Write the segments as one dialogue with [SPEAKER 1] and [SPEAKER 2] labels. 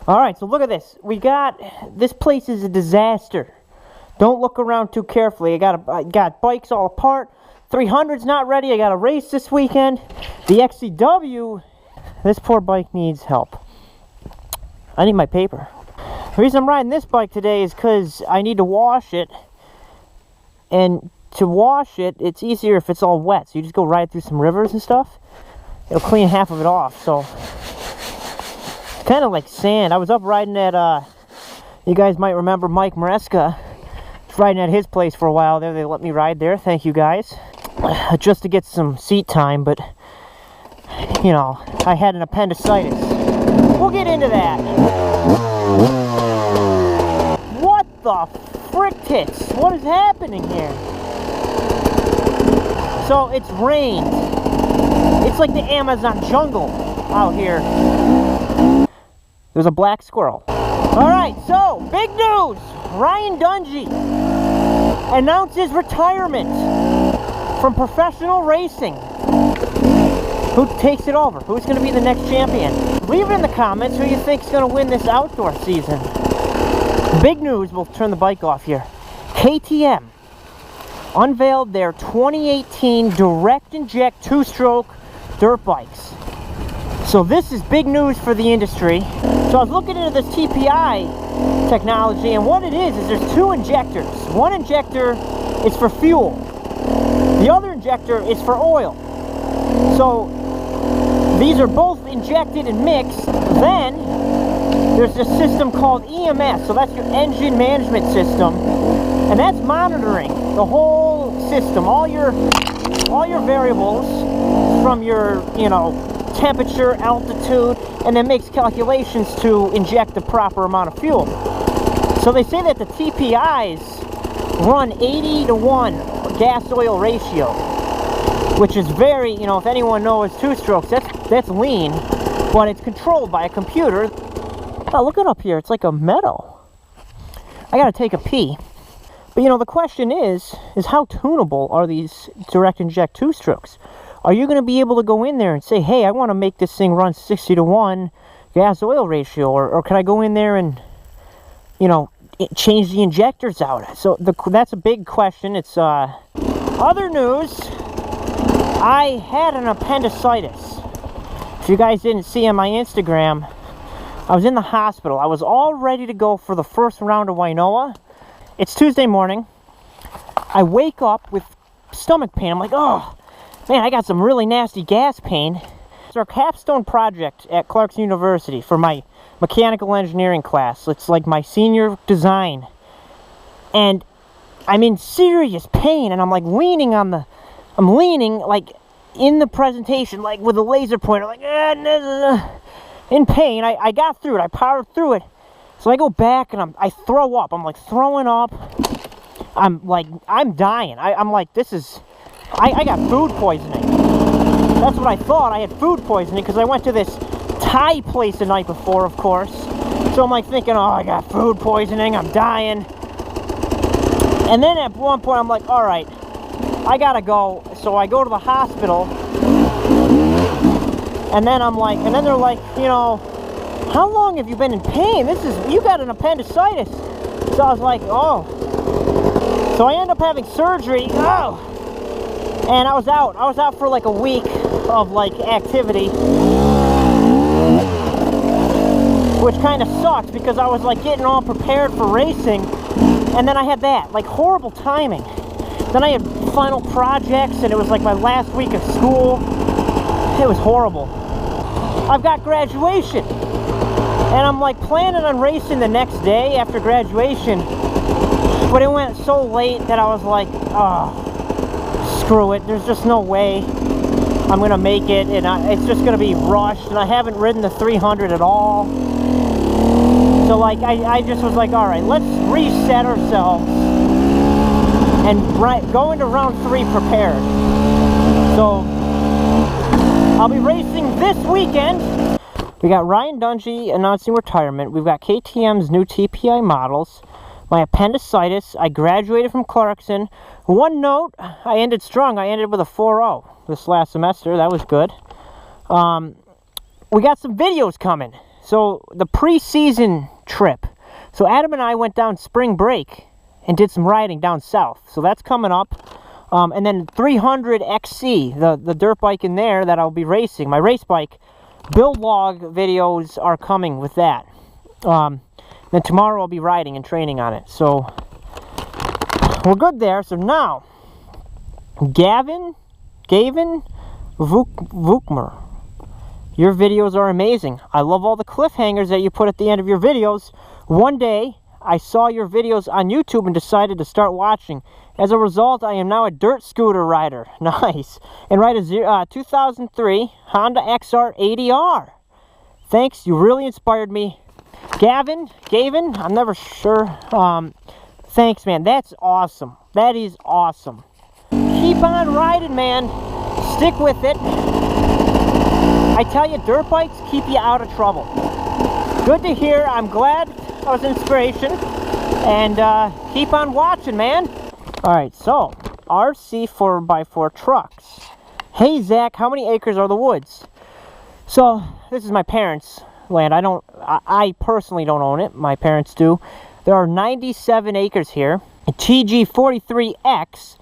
[SPEAKER 1] Alright, so look at this. This place is a disaster. Don't look around too carefully. I got bikes all apart. 300's not ready. I got a race this weekend. The XCW, this poor bike needs help. I need my paper. The reason I'm riding this bike today is because I need to wash it. And to wash it, it's easier if it's all wet. So you just go ride through some rivers and stuff. It'll clean half of it off. So it's kind of like sand. I was up riding at, you guys might remember Mike Maresca. Riding at his place for a while there. They let me ride there. Thank you guys. Just to get some seat time, but you know, I had an appendicitis. We'll get into that. What the frick tits? What is happening here? So it's rained. It's like the Amazon jungle out here. There's a black squirrel. Alright, so big news! Ryan Dungey announces retirement from professional racing. Who takes it over? Who's going to be the next champion? Leave it in the comments who you think is going to win this outdoor season. Big news, we'll turn the bike off here. KTM unveiled their 2018 direct inject two-stroke dirt bikes. So this is big news for the industry. So I was looking into this TPI technology, and what it is there's two injectors. One injector is for fuel. The other injector is for oil. So these are both injected and mixed. Then there's a system called EMS. So that's your engine management system. And that's monitoring the whole system, all your variables from your, you know, temperature, altitude, and then makes calculations to inject the proper amount of fuel. So they say that the TPIs run 80-to-1 gas-oil ratio, which is very, you know, if anyone knows two-strokes, that's lean, but it's controlled by a computer. Oh, look it up here. It's like a meadow. I gotta take a pee. But, you know, the question is how tunable are these direct inject two-strokes? Are you going to be able to go in there and say, hey, I want to make this thing run 60-to-1 gas-oil ratio, or can I go in there and, you know, change the injectors out? So that's a big question. It's other news. I had an appendicitis. If you guys didn't see on my Instagram, I was in the hospital. I was all ready to go for the first round of Wainoa. It's Tuesday morning. I wake up with stomach pain. I'm like, oh, man, I got some really nasty gas pain. It's our capstone project at Clarkson University for my mechanical engineering class. It's like my senior design. And I'm in serious pain, and I'm like leaning like in the presentation, like with a laser pointer, like in pain. I got through it. I powered through it. So I go back and I throw up. I'm like throwing up. I'm dying. I'm like, this is... I got food poisoning. That's what I thought. I had food poisoning because I went to this Thai place the night before, of course. So I'm like thinking, oh, I got food poisoning. I'm dying. And then at one point, I'm like, all right, I gotta go. So I go to the hospital. And then I'm like, and then they're like, you know, how long have you been in pain? You got an appendicitis. So I was like, oh. So I end up having surgery. Oh. And I was out for like a week of like activity, which kind of sucked because I was like getting all prepared for racing, and then I had that, like horrible timing. Then I had final projects, and it was like my last week of school. It was horrible. I've got graduation, and I'm like planning on racing the next day after graduation, but it went so late that I was like, oh, screw it, there's just no way I'm gonna make it, and it's just gonna be rushed, and I haven't ridden the 300 at all. So like I just was like, all right, let's reset ourselves and go into round 3 prepared. So I'll be racing this weekend. We got Ryan Dungey announcing retirement. We've got KTM's new TPI models. My appendicitis. I graduated from Clarkson. One note, I ended strong. I ended with a 4.0 this last semester. That was good. We got some videos coming. so the pre-season trip. So Adam and I went down spring break and did some riding down south. So that's coming up. And then 300 XC, the dirt bike in there that I'll be racing, my race bike, build log videos are coming with that. Then tomorrow I'll be riding and training on it. So we're good there. So now, Gavin Vukmer, your videos are amazing. I love all the cliffhangers that you put at the end of your videos. One day, I saw your videos on YouTube and decided to start watching. As a result, I am now a dirt scooter rider. Nice. And ride a 2003 Honda XR80R. Thanks, you really inspired me. Gavin, I'm never sure. Thanks, man. That's awesome. That is awesome. Keep on riding, man. Stick with it. I tell you, dirt bikes keep you out of trouble. Good to hear. I'm glad I was inspiration. And keep on watching, man. Alright, so RC 4x4 trucks. Hey, Zach, how many acres are the woods? So, this is my parents' land. I personally don't own it. My parents do. There are 97 acres here. A TG43X.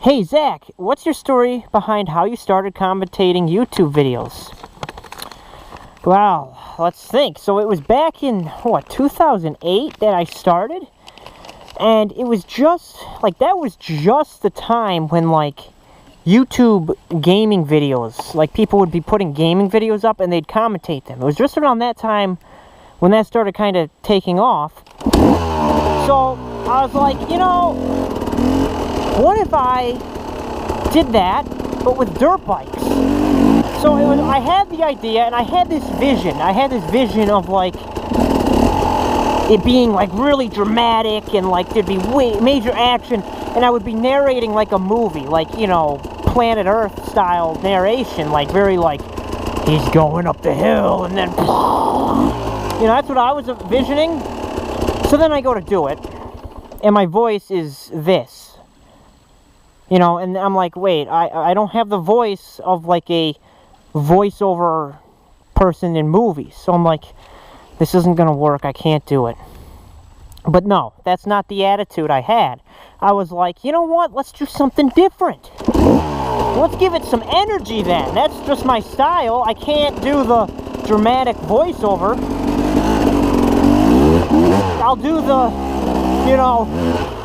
[SPEAKER 1] Hey, Zach, what's your story behind how you started commentating YouTube videos? Well, let's think. So it was back in, what, 2008 that I started? And it was just, like, that was just the time when, like, YouTube gaming videos, like, people would be putting gaming videos up and they'd commentate them. It was just around that time when that started kind of taking off. So I was like, you know, what if I did that, but with dirt bikes? So I had the idea, and I had this vision. I had this vision of, like, it being, like, really dramatic, and, like, there'd be major action, and I would be narrating, like, a movie, like, you know, Planet Earth style narration, like, very, like, he's going up the hill, and then, you know, that's what I was envisioning. So then I go to do it, and my voice is this, you know, and I'm like, wait, I don't have the voice of, like, a voiceover person in movies. So I'm like, this isn't gonna work, I can't do it. But no, that's not the attitude I had. I was like, you know what, let's do something different. Let's give it some energy then. That's just my style. I can't do the dramatic voiceover. I'll do the, you know,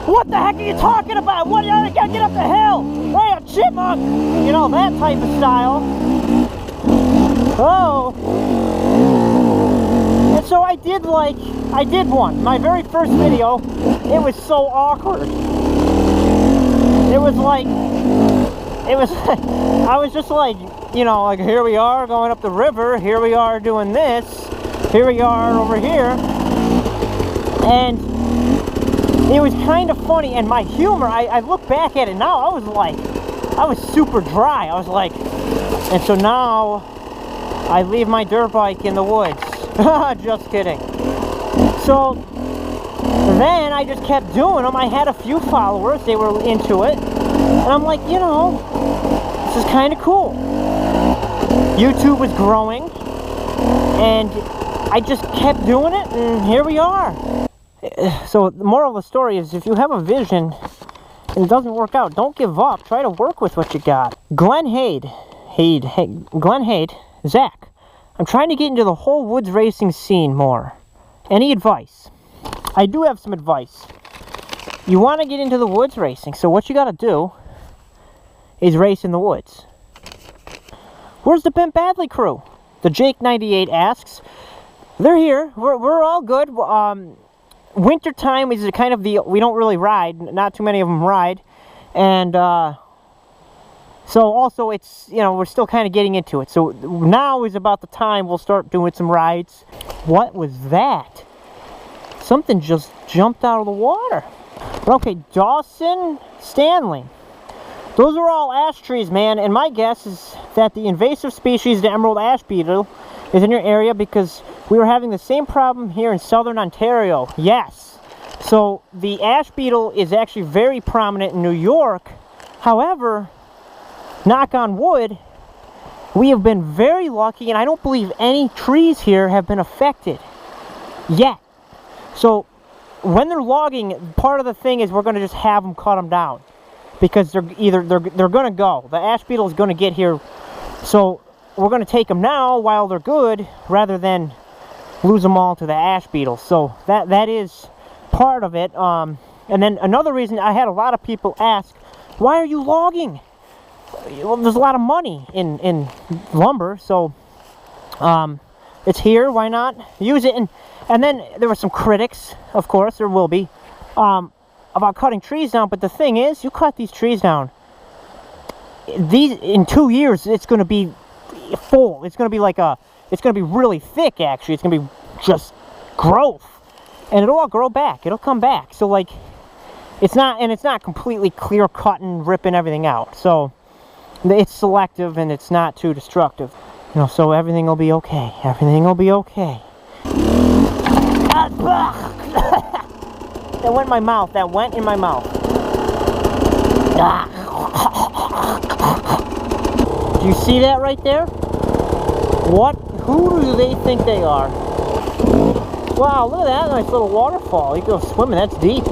[SPEAKER 1] what the heck are you talking about? What, I gotta get up the hill. Hey, a chipmunk. You know, that type of style. Oh. And so I did one. My very first video, it was so awkward. It was like, I was just like, you know, like, here we are going up the river, here we are doing this, here we are over here. And it was kind of funny, and my humor, I look back at it now, I was super dry. I was like, and so now I leave my dirt bike in the woods. Just kidding. So then I just kept doing them. I had a few followers, they were into it, and I'm like, you know, this is kind of cool. YouTube was growing, and I just kept doing it, and here we are. So the moral of the story is, if you have a vision and it doesn't work out, don't give up. Try to work with what you got. Glenn Hade, Zach, I'm trying to get into the whole woods racing scene more. Any advice? I do have some advice. You want to get into the woods racing, so what you got to do is race in the woods. Where's the Pimp Badley crew? The Jake98 asks. They're here. We're all good. Winter time is kind of the, we don't really ride. Not too many of them ride. And so also it's, you know, we're still kind of getting into it. So now is about the time we'll start doing some rides. What was that? Something just jumped out of the water. Okay, Dawson Stanley. Those are all ash trees, man, and my guess is that the invasive species, the emerald ash beetle, is in your area because we were having the same problem here in southern Ontario. Yes. So the ash beetle is actually very prominent in New York. However, knock on wood, We have been very lucky, and I don't believe any trees here have been affected yet. So when they're logging, part of the thing is we're going to just have them cut them down, because they're going to go. The ash beetle is going to get here, so we're going to take them now while they're good, rather than lose them all to the ash beetle. So that is part of it. And then another reason, I had a lot of people ask, why are you logging? Well, there's a lot of money in lumber, so it's here, why not use it? And then there were some critics, of course, there will be, about cutting trees down. But the thing is, you cut these trees down, in 2 years, it's going to be full. It's going to be like it's going to be really thick, actually. It's going to be just growth. And it'll all grow back. It'll come back. So, like, it's not completely clear cutting, ripping everything out. So, it's selective and it's not too destructive. You know, so everything will be okay. Everything will be okay. That went in my mouth. That went in my mouth. Do you see that right there? What? Who do they think they are? Wow, look at that nice little waterfall. You go swimming. That's deep.